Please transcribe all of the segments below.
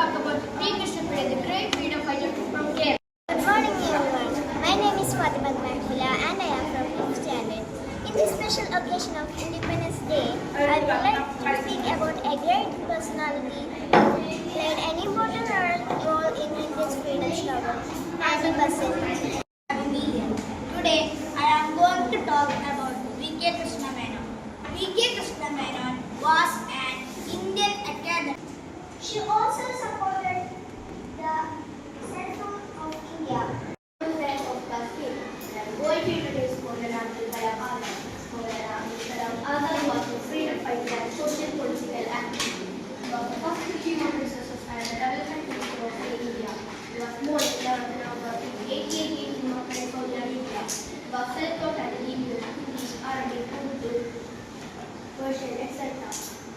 talk about P. Krishna Pillai, the great freedom fighter from Kerala. Good morning, everyone. My name is Fatima Mahila and I am from 5th standard. In this special occasion of Independence Day, I would like to speak about a great personality who played an important role in India's freedom struggle, Adi Basil. Today, I am going to talk about V.K. Krishna Menon. V.K. Krishna Menon was an Indian academic. She also supported the Central of India. Friend of class 8. I am going to introduce Maulana Abdul Kalam Azad. Maulana Abdul Kalam Azad was a freedom fighter and social political activist. He was the first chief of resources and the development minister of India. He was born in November 1888 in Makkah, Saudi Arabia. He was self-taught and he knew English, Arabic, Urdu, Persian, etc.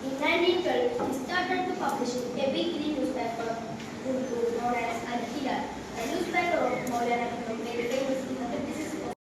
In 1912, he started to publish a weekly newspaper Urdu known as Al-Hilal. The newspaper of Maulana Abdul Kalam played a famous in the